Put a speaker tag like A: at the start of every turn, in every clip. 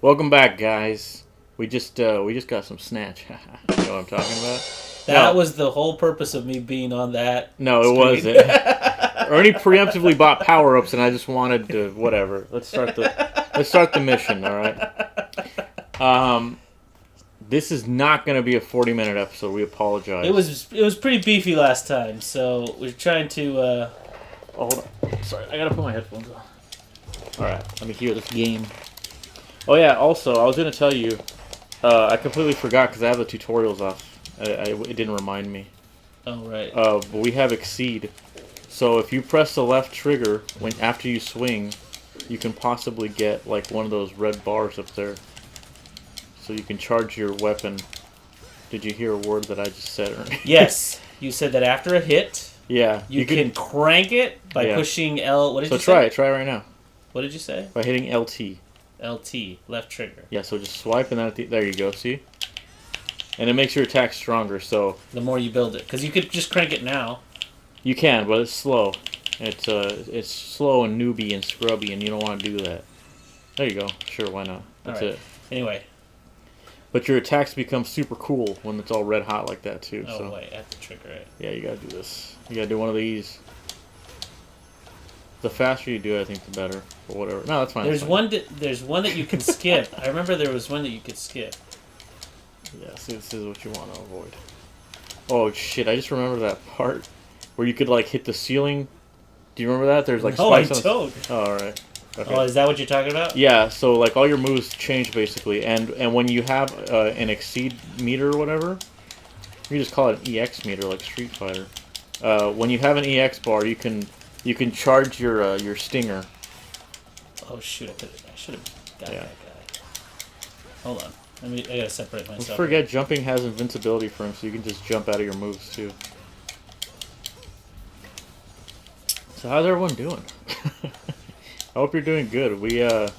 A: Welcome back, guys. We just got some snatch. You know what I'm talking about?
B: That was the whole purpose of me being on that.
A: No, it
B: screen.
A: wasn't. Ernie preemptively bought power-ups, and I just wanted to whatever. Let's start the mission. All right. This is not going to be a 40-minute episode. We apologize.
B: It was pretty beefy last time, so we're trying to.
A: Hold on. Sorry, I gotta put my headphones on. All right, let me hear this game. Oh yeah. Also, I was gonna tell you, I completely forgot because I have the tutorials off. It didn't remind me.
B: Oh right.
A: But we have exceed. So if you press the left trigger after you swing, you can possibly get like one of those red bars up there. So you can charge your weapon. Did you hear a word that I just said, Ernie?
B: Yes, you said that after a hit.
A: Yeah.
B: You can crank it by pushing L. What did you say?
A: So try it. Try it right now.
B: What did you say?
A: By hitting LT.
B: LT, left trigger.
A: Yeah, so just swipe and then there you go, see? And it makes your attack stronger, so...
B: The more you build it. Because you could just crank it now.
A: You can, but it's slow. It's slow and newbie and scrubby, and you don't want to do that. There you go. Sure, why not? That's it.
B: Anyway.
A: But your attacks become super cool when it's all red hot like that, too.
B: Oh,
A: so.
B: wait, at the trigger, right?
A: Yeah, you gotta do this. You gotta do one of these. The faster you do it, I think, the better. But whatever. No, that's fine.
B: There's one that you can skip. I remember there was one that you could skip.
A: Yeah, see, this is what you want to avoid. Oh, shit, I just remember that part where you could, like, hit the ceiling. Do you remember that? There's, like, spikes on...
B: Oh, I don't.
A: Oh, alright. Okay.
B: Oh, is that what you're talking about?
A: Yeah, so, like, all your moves change, basically. And when you have an exceed meter or whatever, you just call it an EX meter, like Street Fighter. When you have an EX bar, you can charge your stinger.
B: Oh, shoot, I should have got that guy. Hold on. I gotta separate myself.
A: Don't forget, jumping has invincibility for him, so you can just jump out of your moves, too. So how's everyone doing? I hope you're doing good. We had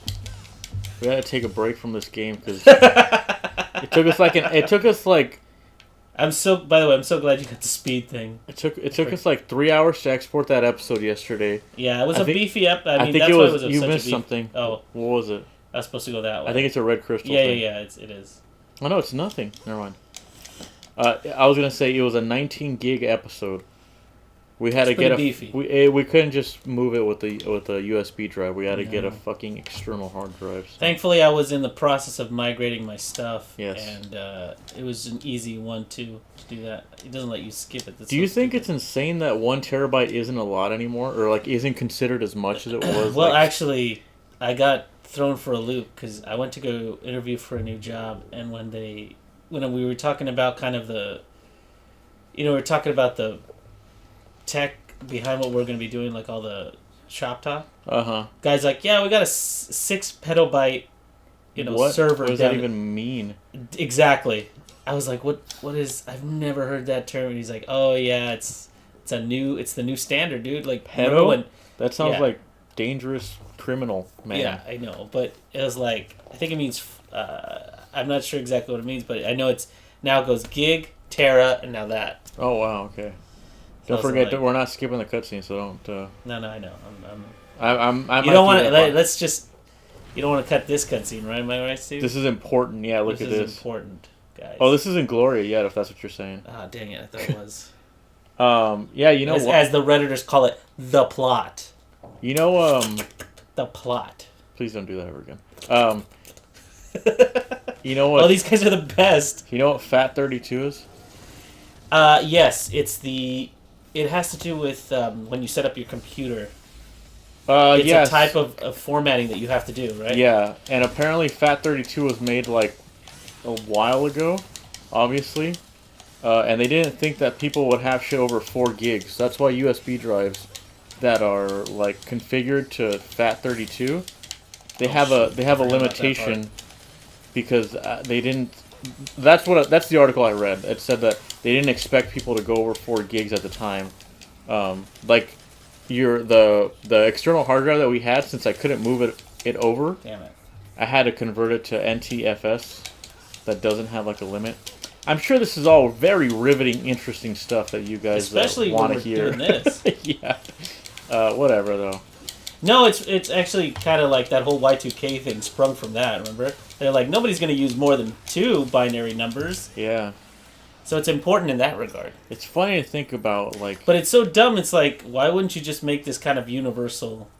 A: to take a break from this game, because it took us like...
B: By the way, I'm so glad you got the speed thing.
A: It took us like 3 hours to export that episode yesterday.
B: Yeah, it was beefy up. I
A: think it was you missed something.
B: Oh.
A: What was it?
B: I was supposed to go that way.
A: I think it's a red crystal
B: thing. Yeah, it is.
A: Oh, no, it's nothing. Never mind. I was going to say it was a 19 gig episode. We had to get
B: beefy.
A: We couldn't just move it with a USB drive. We had to get a fucking external hard drive. So.
B: Thankfully, I was in the process of migrating my stuff.
A: Yes.
B: And it was an easy one to do that. It doesn't let you skip it.
A: Do you think it's insane that 1 terabyte isn't a lot anymore, or like isn't considered as much as it was?
B: Well, actually, I got thrown for a loop because I went to go interview for a new job, and when we were talking about kind of the tech behind what we're going to be doing, like all the shop talk. Guys, like, yeah, we got a 6 petabyte, server.
A: What does that even mean?
B: Exactly. I was like, what is? I've never heard that term. And he's like, oh yeah, it's the new standard, dude. Like
A: pedo. That sounds like dangerous criminal, man.
B: Yeah, I know, but it was like, I think it means. I'm not sure exactly what it means, but I know now it goes gig, tera, and now that.
A: Oh wow, okay. Don't forget, we're not skipping the cutscene, so don't...
B: No, I know.
A: I'm
B: you don't want to... Let's just... You don't want to cut this cutscene, right? Am I right, Steve?
A: This is important. Yeah, look at this.
B: This is important, guys.
A: Oh, this isn't Gloria yet, if that's what you're saying.
B: Ah, dang it. I thought it was.
A: Yeah, you know what?
B: As the Redditors call it, the plot.
A: You know,
B: The plot.
A: Please don't do that ever again. You know what?
B: Oh, these guys are the best.
A: You know what FAT32 is?
B: Yes, It has to do with when you set up your computer.
A: It's
B: a type of formatting that you have to do, right?
A: Yeah, and apparently FAT32 was made like a while ago, obviously. And they didn't think that people would have shit over 4 gigs. That's why USB drives that are like configured to FAT32, they have a limitation because they didn't. That's the article I read. It said that they didn't expect people to go over 4 gigs at the time. Like the external hard drive that we had, since I couldn't move it over.
B: Damn it.
A: I had to convert it to NTFS that doesn't have like a limit. I'm sure this is all very riveting, interesting stuff that you guys
B: especially
A: want to
B: when
A: hear.
B: Doing this.
A: Yeah. Whatever though.
B: No, it's actually kind of like that whole Y2K thing sprung from that. Remember, they're like nobody's going to use more than 2 binary numbers.
A: Yeah.
B: So it's important in that regard.
A: It's funny to think about, like...
B: But it's so dumb, it's like, why wouldn't you just make this kind of universal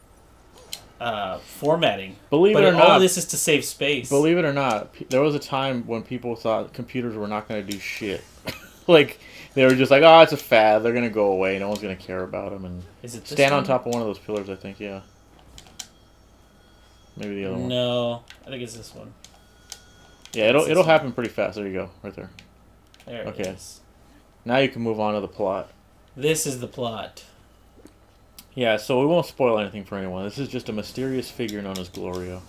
B: formatting?
A: Believe it or not...
B: all this is to save space.
A: Believe it or not, there was a time when people thought computers were not going to do shit. Like, they were just like, oh, it's a fad, they're going to go away, no one's going to care about them, and
B: is it
A: stand on top of one of those pillars, I think, yeah. Maybe the other one.
B: No, I think it's this one.
A: Yeah, it'll happen pretty fast. There you go, right there.
B: There it is.
A: Now you can move on to the plot.
B: This is the plot.
A: Yeah, so we won't spoil anything for anyone. This is just a mysterious figure known as Gloria.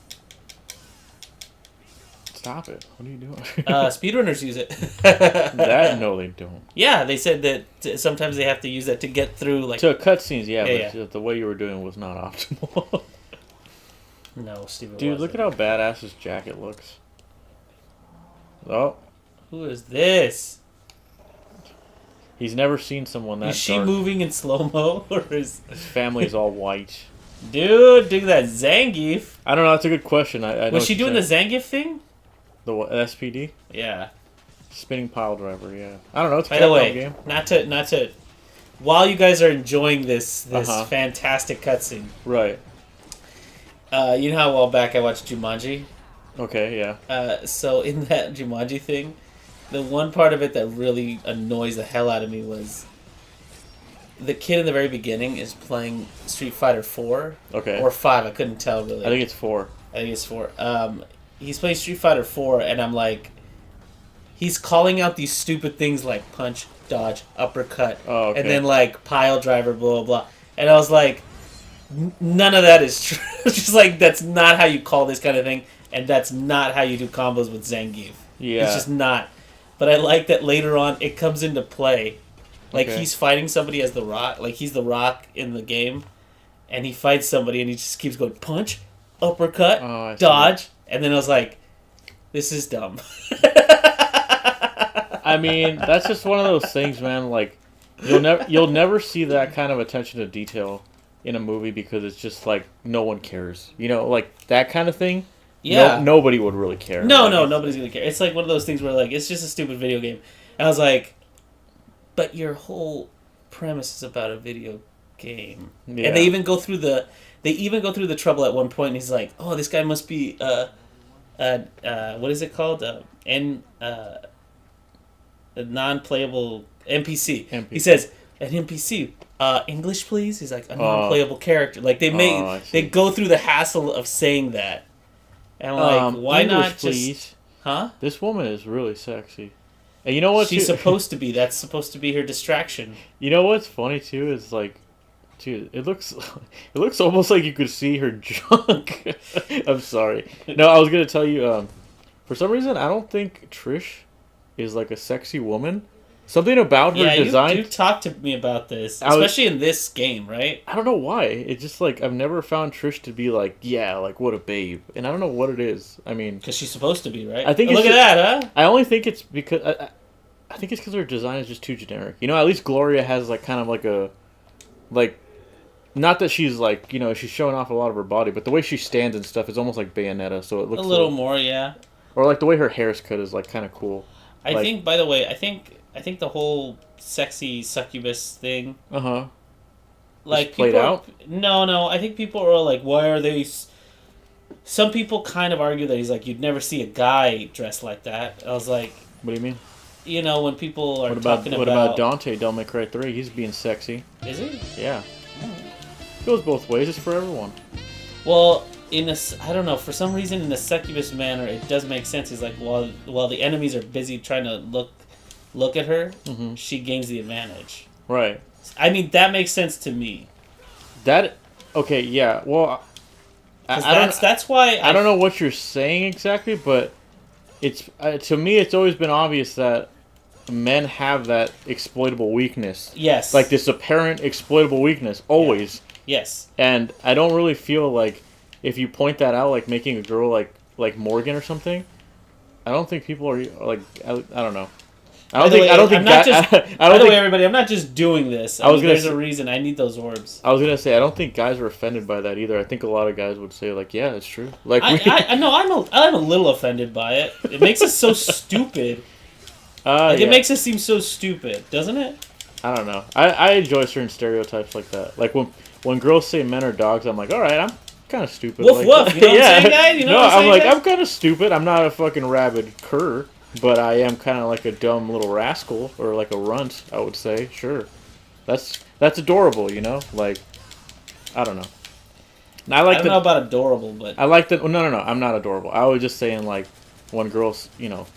A: Stop it. What are you doing?
B: Speedrunners use it.
A: That? No, they don't.
B: Yeah, they said that sometimes they have to use that to get through, like...
A: To cutscenes, yeah, but the way you were doing was not optimal.
B: No, Steve,
A: dude, look at how badass his jacket looks. Oh.
B: Who is this?
A: He's never seen someone that
B: Is she
A: dark.
B: moving in slow-mo? Or is...
A: His family is all white.
B: Dude, do that Zangief.
A: I don't know, that's a good question. I
B: Was she doing the Zangief thing?
A: The SPD?
B: Yeah.
A: Spinning pile driver, yeah. I don't know, it's a
B: By the way,
A: game.
B: not to... While you guys are enjoying this fantastic cutscene...
A: Right.
B: You know how a while back I watched Jumanji?
A: Okay, yeah.
B: So in that Jumanji thing, the one part of it that really annoys the hell out of me was the kid in the very beginning is playing Street Fighter 4.
A: Okay.
B: Or 5, I couldn't tell really.
A: I think it's 4.
B: I think it's 4. He's playing Street Fighter 4, and I'm like, he's calling out these stupid things like punch, dodge, uppercut, and then like pile driver, blah, blah, blah. And I was like, none of that is true. Just like, that's not how you call this kind of thing, and that's not how you do combos with Zangief.
A: Yeah.
B: It's just not. But I like that later on it comes into play. Like, he's fighting somebody as The Rock. Like, he's The Rock in the game, and he fights somebody, and he just keeps going punch, uppercut, dodge, and then I was like, this is dumb.
A: I mean, that's just one of those things, man. Like, you'll never see that kind of attention to detail in a movie because it's just like no one cares. You know, like that kind of thing. Yeah. Nobody would really care.
B: No, nobody's gonna care. It's like one of those things where like it's just a stupid video game. And I was like, but your whole premise is about a video game. Yeah. And they even go through the trouble at one point. And he's like, oh, this guy must be what is it called? A non-playable NPC. He says, an NPC. English, please? He's like, a non-playable character. Like, they go through the hassle of saying that. And I'm like, why
A: English,
B: not just...
A: please.
B: Huh?
A: This woman is really sexy. And you know what?
B: She's supposed to be. That's supposed to be her distraction.
A: You know what's funny, too, is like... Dude, it looks almost like you could see her junk. I'm sorry. No, I was going to tell you, for some reason, I don't think Trish is like a sexy woman. Something about her design...
B: you talked to me about this, especially in this game, right?
A: I don't know why. It's just like, I've never found Trish to be like, yeah, like, what a babe. And I don't know what it is. I mean...
B: Because she's supposed to be, right?
A: I think
B: look at that, huh?
A: I only think it's because... I think it's because her design is just too generic. You know, at least Gloria has like kind of like a... Like... Not that she's like, you know, she's showing off a lot of her body, but the way she stands and stuff is almost like Bayonetta, so it looks
B: a little more, yeah.
A: Or like the way her hair's cut is like kind of cool.
B: I think, by the way, I think the whole sexy succubus thing. Like
A: just played out.
B: No. I think people are like, why are they? Some people kind of argue that he's like, you'd never see a guy dressed like that. I was like,
A: what do you mean?
B: You know, when people are talking about...
A: What about Dante, Devil May Cry 3? He's being sexy.
B: Is he?
A: Yeah. Goes both ways. It's for everyone.
B: Well, I don't know. For some reason, in the succubus manner, it does make sense. He's like, while the enemies are busy trying to look at her, she gains the advantage.
A: Right.
B: I mean, that makes sense to me.
A: Okay, yeah. Well,
B: that's why
A: I don't know what you're saying exactly, but it's to me, it's always been obvious that men have that exploitable weakness.
B: Yes.
A: Like this apparent exploitable weakness, always.
B: Yeah. Yes.
A: And I don't really feel like if you point that out, like making a girl like Morgan or something, I don't think people are like, I don't know. I don't think.
B: By the way, everybody, I'm not just doing this. There's a reason. I need those orbs.
A: I was gonna say I don't think guys are offended by that either. I think a lot of guys would say like, yeah, it's true. Like
B: I know I'm a little offended by it. It makes us so stupid. It makes us seem so stupid, doesn't it?
A: I don't know. I enjoy certain stereotypes like that. Like when girls say men are dogs, I'm like, all right, I'm kind of stupid.
B: Woof woof. You know what I'm saying, guys? You know what I'm saying,
A: like,
B: guys?
A: I'm kind of stupid. I'm not a fucking rabid cur, but I am kind of like a dumb little rascal or like a runt. I would say, sure. That's adorable, you know. Like, I don't know. I
B: don't know about adorable, but
A: I like the. No. I'm not adorable. I was just saying like when girls, you know,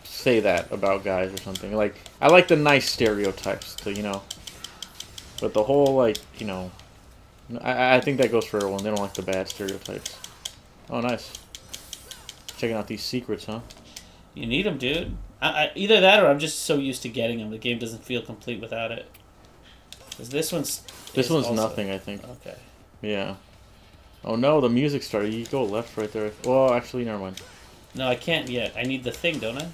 A: say that about guys or something. Like I like the nice stereotypes, you know. But the whole like, you know, I think that goes for everyone. They don't like the bad stereotypes. Oh, nice. Checking out these secrets, huh?
B: You need them, dude. Either that or I'm just so used to getting them. The game doesn't feel complete without it. Because this one's also
A: nothing, I think.
B: Okay.
A: Yeah. Oh no, the music started. You go left right there. Well, actually, never mind.
B: No, I can't yet. I need the thing, don't I?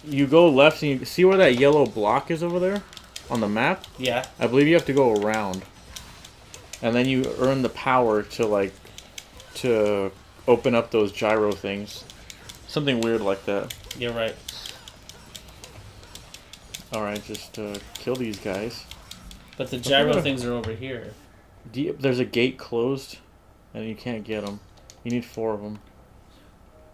A: You go left and you see where that yellow block is over there? On the map?
B: Yeah.
A: I believe you have to go around. And then you earn the power to open up those gyro things. Something weird like that.
B: You're right.
A: Alright, just kill these guys.
B: But the gyro things are over here.
A: There's a gate closed, and you can't get them. You need 4 of them.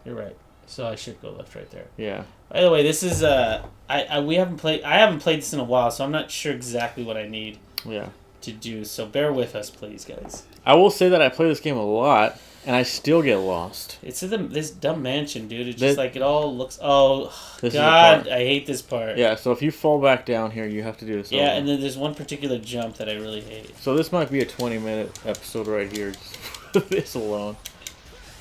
B: You're right. So I should go left right there.
A: Yeah.
B: By the way, this is I haven't played this in a while, so I'm not sure exactly what I need.
A: Yeah.
B: To do. So bear with us, please, guys.
A: I will say that I play this game a lot, and I still get lost.
B: It's this dumb mansion, dude. It's just like it all looks. Oh God, I hate this part.
A: Yeah. So if you fall back down here, you have to do this.
B: Yeah, and then there's one particular jump that I really hate.
A: So this might be a 20-minute episode right here, just for this alone.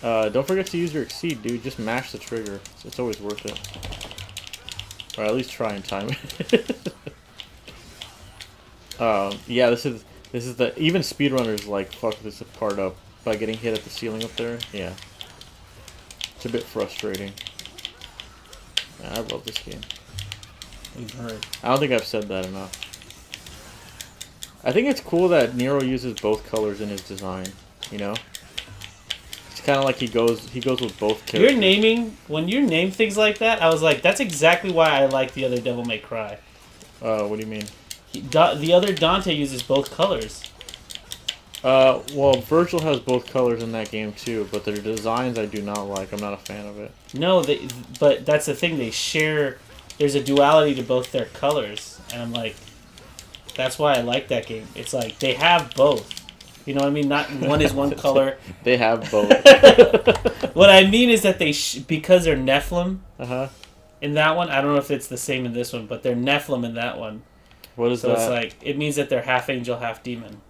A: Don't forget to use your exceed, dude. Just mash the trigger. It's always worth it. Or at least try and time it. Yeah, this is the even speedrunners like fuck this part up by getting hit at the ceiling up there. Yeah, it's a bit frustrating. Man, I love this game.
B: You've heard.
A: I don't think I've said that enough. I think it's cool that Nero uses both colors in his design. You know. It's kind of like he goes with both characters.
B: When you name things like that, I was like, that's exactly why I like the other Devil May Cry.
A: What do you mean?
B: The other Dante uses both colors.
A: Well, Virgil has both colors in that game too, but their designs I do not like. I'm not a fan of it.
B: No, but that's the thing. They share. There's a duality to both their colors, and I'm like, that's why I like that game. It's like they have both. You know what I mean? Not one is one color.
A: They have both.
B: What I mean is that because they're Nephilim. In that one, I don't know if it's the same in this one, but they're Nephilim in that one.
A: What is that?
B: So it's like it means that they're half angel, half demon.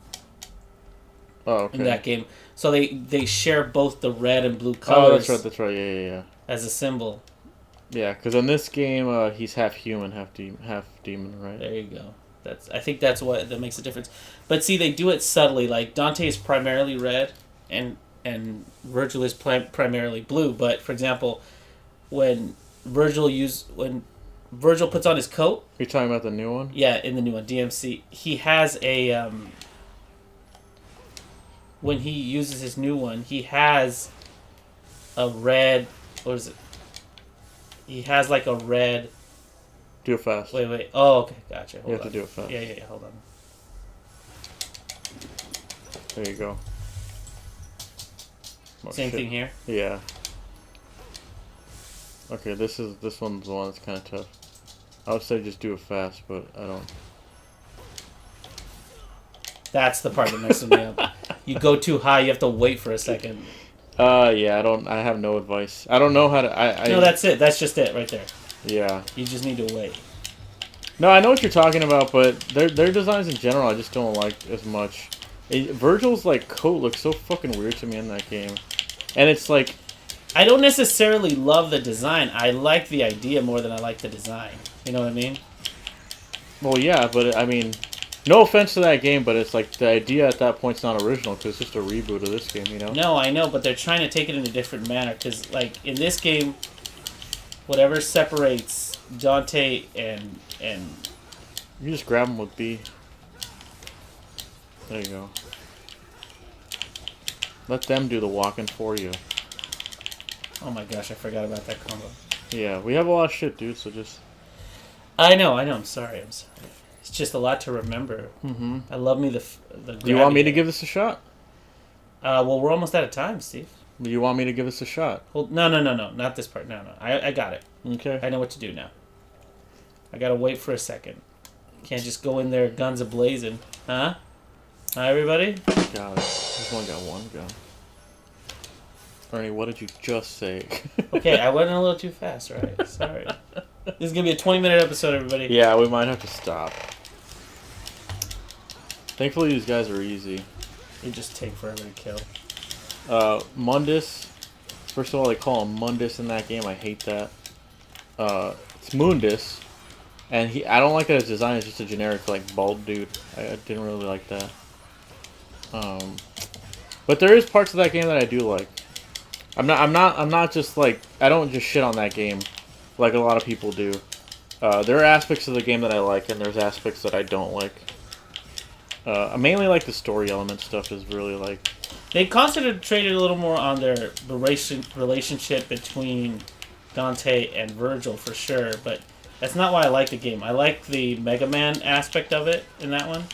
A: Oh, okay.
B: In that game, so they share both the red and blue colors.
A: Oh, that's right. Yeah.
B: As a symbol.
A: Yeah, because in this game, he's half human, half demon, right?
B: There you go. I think that's what that makes a difference. But see, they do it subtly. Like Dante is primarily red, and Virgil is primarily blue. But for example, when Virgil puts on his coat.
A: You're talking about the new one?
B: Yeah, in the new one, DMC, he has a when he uses his new one, he has a red. What is it? He has like a red.
A: Do it fast.
B: Wait. Oh, okay, gotcha.
A: You have to do it fast.
B: Yeah. Hold on.
A: There you go. Oh,
B: Same thing here.
A: Yeah. Okay, this one's the one that's kind of tough. I would say just do it fast, but I don't.
B: That's the part that messes me up. You go too high, you have to wait for a second.
A: Yeah, I have no advice. I don't know how to.
B: No, that's it. That's just it right there.
A: Yeah.
B: You just need to wait.
A: No, I know what you're talking about, but their designs in general I just don't like as much. Virgil's like coat looks so fucking weird to me in that game, and it's like.
B: I don't necessarily love the design. I like the idea more than I like the design. You know what I mean?
A: Well, yeah, but I mean, no offense to that game, but it's like the idea at that point's not original because it's just a reboot of this game, you know?
B: No, I know, but they're trying to take it in a different manner because, like, in this game, whatever separates Dante and
A: You just grab them with B. There you go. Let them do the walking for you.
B: oh my gosh, I forgot about that combo.
A: Yeah, we have a lot of shit, dude. So just.
B: I know. I'm sorry. It's just a lot to remember.
A: Mm-hmm.
B: I love me the.
A: Do you want me to give this a shot?
B: Well, we're almost out of time, Steve.
A: Do you want me to give this a shot?
B: Well, no, not this part. No. I got it.
A: Okay.
B: I know what to do now. I gotta wait for a second. Can't just go in there guns a-blazing. Huh? Hi, everybody?
A: Got it. This one got one gun. Ernie, what did you just say?
B: Okay, I went a little too fast, right? Sorry. This is gonna be a 20-minute episode, everybody.
A: Yeah, we might have to stop. Thankfully, these guys are easy.
B: They just take forever to kill.
A: Mundus. First of all, they call him Mundus in that game. I hate that. It's Mundus. And I don't like that his design is just a generic, like, bald dude. I didn't really like that. But there is parts of that game that I do like. I'm not just like, I don't just shit on that game like a lot of people do. There are aspects of the game that I like, and there's aspects that I don't like. I mainly like the story element stuff is really like...
B: They concentrated a little more on their relationship between Dante and Virgil, for sure, but that's not why I like the game. I like the Mega Man aspect of it in that one.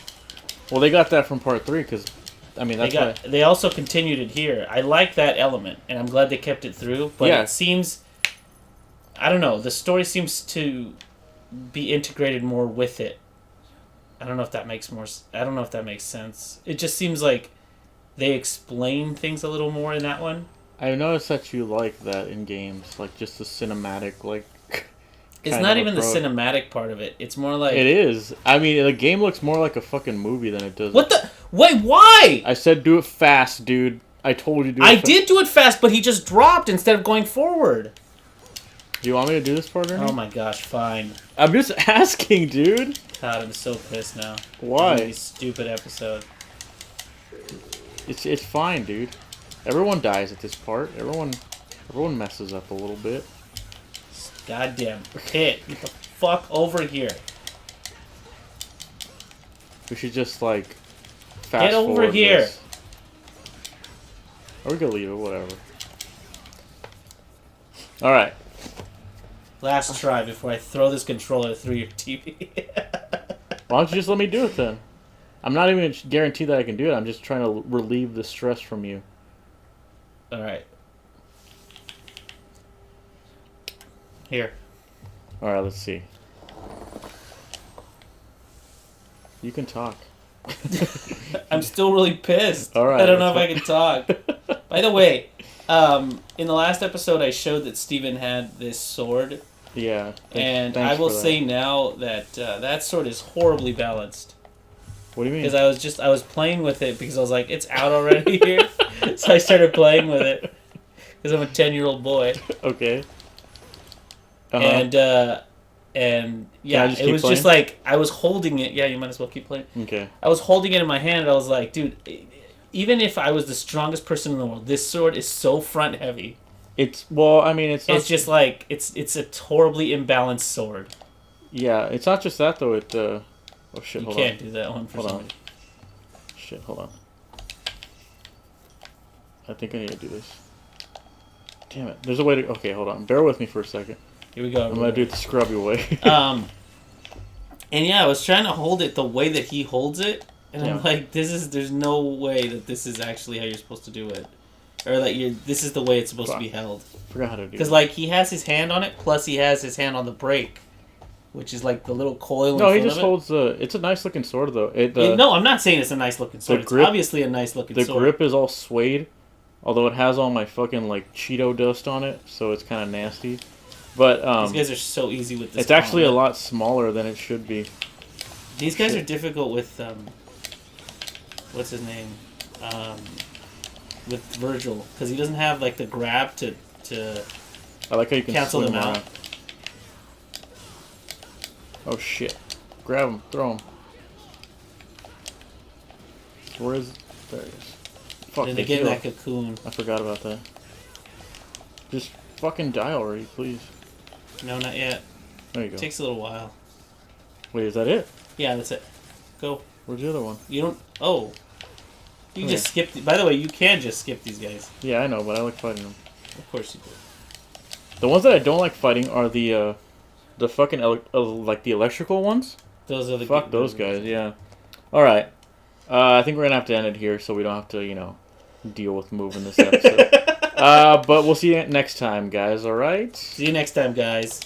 A: Well, they got that from Part 3, because, I mean, that's why...
B: They also continued it here. I like that element, and I'm glad they kept it through, but
A: yeah.
B: It seems... I don't know. The story seems to be integrated more with it. I don't know if that makes sense. It just seems like they explain things a little more in that one.
A: I noticed that you like that in games, like just the cinematic, like.
B: It's not even the cinematic part of it. It's more like
A: it is. I mean, the game looks more like a fucking movie than it does.
B: What the? Wait, why?
A: I said do it fast, dude. I told you to do it.
B: I did do it fast, but he just dropped instead of going forward.
A: Do you want me to do this part, Ernie?
B: Oh my gosh, fine.
A: I'm just asking, dude.
B: God, I'm so pissed now.
A: Why?
B: This stupid episode.
A: It's fine, dude. Everyone dies at this part. Everyone messes up a little bit.
B: Goddamn pit. Get the fuck over here.
A: We should just like fast
B: Get over
A: forward
B: here.
A: This. Or we could leave it, whatever. Alright.
B: Last try before I throw this controller through your TV.
A: Why don't you just let me do it then? I'm not even guaranteed that I can do it. I'm just trying to relieve the stress from you.
B: Alright. Here.
A: Alright, let's see. You can talk.
B: I'm still really pissed.
A: Alright.
B: I don't know if I can talk. By the way, in the last episode I showed that Steven had this sword.
A: Yeah.
B: And I will say now that that sword is horribly balanced.
A: What do you mean?
B: Because I was playing with it because I was like, it's out already here. So I started playing with it. Because I'm a 10-year-old boy.
A: Okay. Uh-huh.
B: And yeah, it was
A: playing?
B: just like, I was holding it. Yeah, you might as well keep playing.
A: Okay.
B: I was holding it in my hand and I was like, dude, even if I was the strongest person in the world, this sword is so front heavy.
A: It's
B: just like, it's a horribly imbalanced sword.
A: Yeah, it's not just that though, oh shit,
B: you
A: hold on.
B: can't do that one for
A: hold
B: some
A: on.
B: reason.
A: Shit, hold on. I think I need to do this. Damn it. There's a way to... Okay, hold on. Bear with me for a second.
B: Here we go.
A: I'm going to do it the scrubby way.
B: And yeah, I was trying to hold it the way that he holds it. And I'm like, there's no way that this is actually how you're supposed to do it. Or that this is the way it's supposed to be held.
A: Forgot how to do it.
B: Because, like, he has his hand on it, plus he has his hand on the brake. Which is like the little coil.
A: No, he just holds the... It's a nice looking sword, though.
B: No, I'm not saying it's a nice looking sword. It's obviously a nice looking sword.
A: The grip is all suede, although it has all my fucking like Cheeto dust on it, so it's kind of nasty. But
B: these guys are so easy with this.
A: It's actually a lot smaller than it should be.
B: These guys are difficult with what's his name? With Virgil, because he doesn't have like the grab to.
A: I like how you can
B: cancel them out.
A: Oh shit. Grab him. Throw him. Where is it? There it is. Fuck,
B: they get in that cocoon.
A: I forgot about that. Just fucking die already, please.
B: No, not yet.
A: There you go.
B: It takes a little while.
A: Wait, is that it?
B: Yeah, that's it. Go.
A: Where's the other one?
B: You don't... Oh. You can just skip... By the way, you can just skip these guys.
A: Yeah, I know, but I like fighting them.
B: Of course you do.
A: The ones that I don't like fighting are the fucking, like, the electrical ones.
B: Those are the...
A: Fuck those guys, yeah. Alright. I think we're gonna have to end it here so we don't have to, you know, deal with moving this episode. But we'll see you next time, guys, alright?
B: See you next time, guys.